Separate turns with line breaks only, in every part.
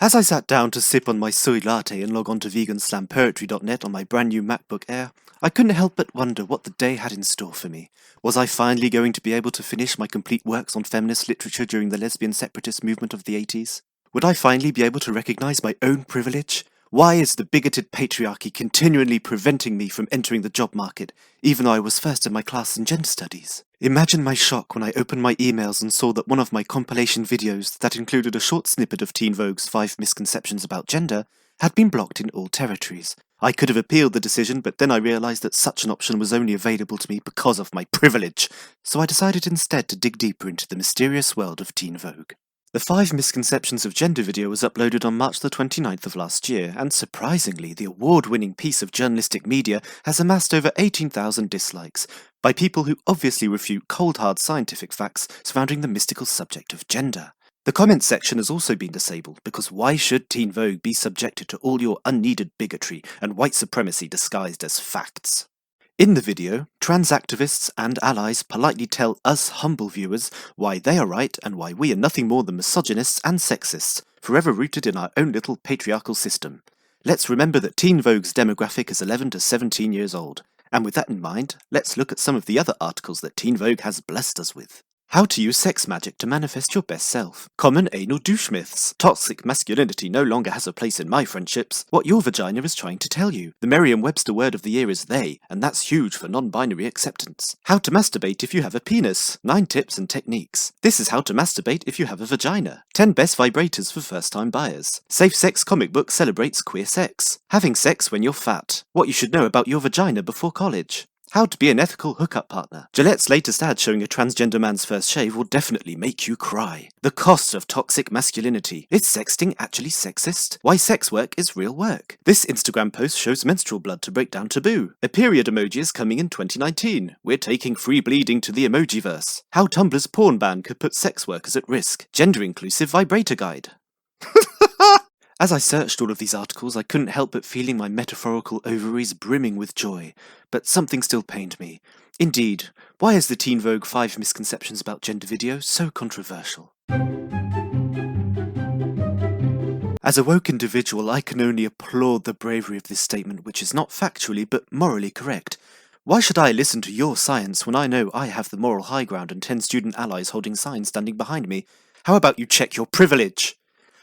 As I sat down to sip on my soy latte and log on to veganslampoetry.net on my brand new MacBook Air, I couldn't help but wonder what the day had in store for me. Was I finally going to be able to finish my complete works on feminist literature during the lesbian separatist movement of the 80s? Would I finally be able to recognize my own privilege? Why is the bigoted patriarchy continually preventing me from entering the job market, even though I was first in my class in gender studies? Imagine my shock when I opened my emails and saw that one of my compilation videos that included a short snippet of Teen Vogue's 5 misconceptions about gender had been blocked in all territories. I could have appealed the decision, but then I realized that such an option was only available to me because of my privilege, so I decided instead to dig deeper into the mysterious world of Teen Vogue. The 5 Misconceptions of Gender video was uploaded on March the 29th of last year, and surprisingly, the award-winning piece of journalistic media has amassed over 18,000 dislikes, by people who obviously refute cold hard scientific facts surrounding the mystical subject of gender. The comments section has also been disabled, because why should Teen Vogue be subjected to all your unneeded bigotry and white supremacy disguised as facts? In the video, trans activists and allies politely tell us humble viewers why they are right and why we are nothing more than misogynists and sexists, forever rooted in our own little patriarchal system. Let's remember that Teen Vogue's demographic is 11 to 17 years old, and with that in mind, let's look at some of the other articles that Teen Vogue has blessed us with. How to use sex magic to manifest your best self. Common anal douche myths. Toxic masculinity no longer has a place in my friendships. What your vagina is trying to tell you. The Merriam-Webster word of the year is they, and that's huge for non-binary acceptance. How to masturbate if you have a penis. 9 tips and techniques. This is how to masturbate if you have a vagina. 10 best vibrators for first-time buyers. Safe Sex comic book celebrates queer sex. Having sex when you're fat. What you should know about your vagina before college. How to be an ethical hookup partner. Gillette's latest ad showing a transgender man's first shave will definitely make you cry. The cost of toxic masculinity. Is sexting actually sexist? Why sex work is real work. This Instagram post shows menstrual blood to break down taboo. A period emoji is coming in 2019. We're taking free bleeding to the emojiverse. How Tumblr's porn ban could put sex workers at risk. Gender-inclusive vibrator guide. As I searched all of these articles, I couldn't help but feeling my metaphorical ovaries brimming with joy, but something still pained me. Indeed, why is the Teen Vogue 5 Misconceptions about Gender video so controversial? As a woke individual, I can only applaud the bravery of this statement, which is not factually but morally correct. Why should I listen to your science when I know I have the moral high ground and 10 student allies holding signs standing behind me? How about you check your privilege?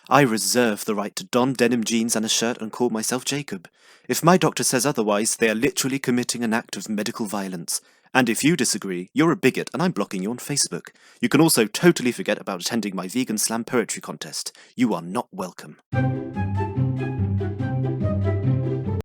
I reserve the right to don denim jeans and a shirt and call myself Jacob. If my doctor says otherwise, they are literally committing an act of medical violence. And if you disagree, you're a bigot and I'm blocking you on Facebook. You can also totally forget about attending my vegan slam poetry contest. You are not welcome.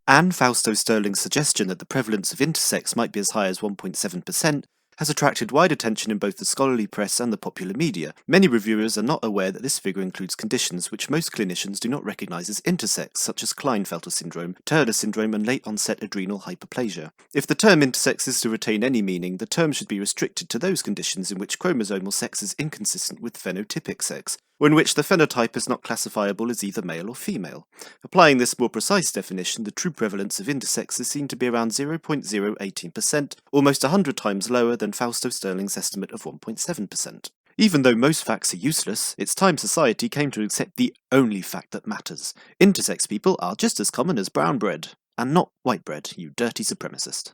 Anne Fausto Sterling's suggestion that the prevalence of intersex might be as high as 1.7% has attracted wide attention in both the scholarly press and the popular media. Many reviewers are not aware that this figure includes conditions which most clinicians do not recognise as intersex, such as Klinefelter syndrome, Turner syndrome, and late-onset adrenal hyperplasia. If the term intersex is to retain any meaning, the term should be restricted to those conditions in which chromosomal sex is inconsistent with phenotypic sex, or in which the phenotype is not classifiable as either male or female. Applying this more precise definition, the true prevalence of intersex is seen to be around 0.018%, almost 100 times lower than Fausto Sterling's estimate of 1.7%. Even though most facts are useless, it's time society came to accept the only fact that matters. Intersex people are just as common as brown bread. And not white bread, you dirty supremacist.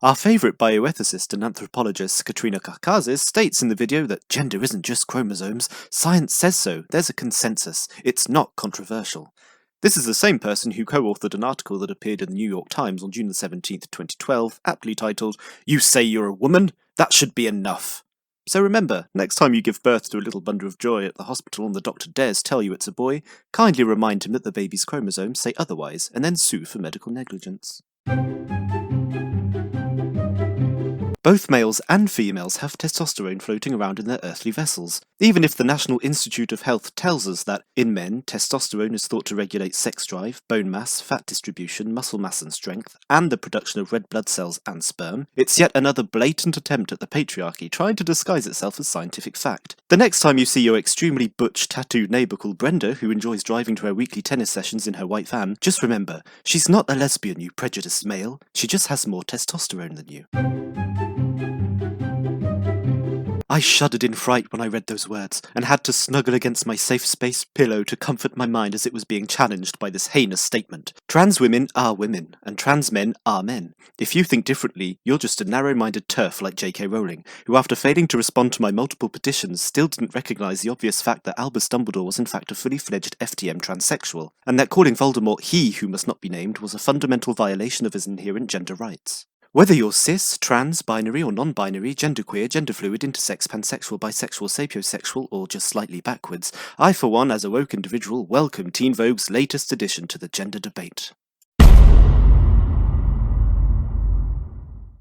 Our favourite bioethicist and anthropologist, Katrina Karkazis, states in the video that gender isn't just chromosomes. Science says so. There's a consensus. It's not controversial. This is the same person who co-authored an article that appeared in the New York Times on June 17th, 2012, aptly titled, "You say you're a woman? That should be enough." So remember, next time you give birth to a little bundle of joy at the hospital and the doctor dares tell you it's a boy, kindly remind him that the baby's chromosomes say otherwise, and then sue for medical negligence. Both males and females have testosterone floating around in their earthly vessels. Even if the National Institute of Health tells us that, in men, testosterone is thought to regulate sex drive, bone mass, fat distribution, muscle mass and strength, and the production of red blood cells and sperm, it's yet another blatant attempt at the patriarchy trying to disguise itself as scientific fact. The next time you see your extremely butch, tattooed neighbour called Brenda, who enjoys driving to her weekly tennis sessions in her white van, just remember, she's not a lesbian, you prejudiced male. She just has more testosterone than you. I shuddered in fright when I read those words, and had to snuggle against my safe space pillow to comfort my mind as it was being challenged by this heinous statement. Trans women are women, and trans men are men. If you think differently, you're just a narrow-minded turf like J.K. Rowling, who after failing to respond to my multiple petitions still didn't recognise the obvious fact that Albus Dumbledore was in fact a fully-fledged FTM transsexual, and that calling Voldemort he who must not be named was a fundamental violation of his inherent gender rights. Whether you're cis, trans, binary or non-binary, genderqueer, genderfluid, intersex, pansexual, bisexual, sapiosexual, or just slightly backwards, I for one, as a woke individual, welcome Teen Vogue's latest addition to the gender debate.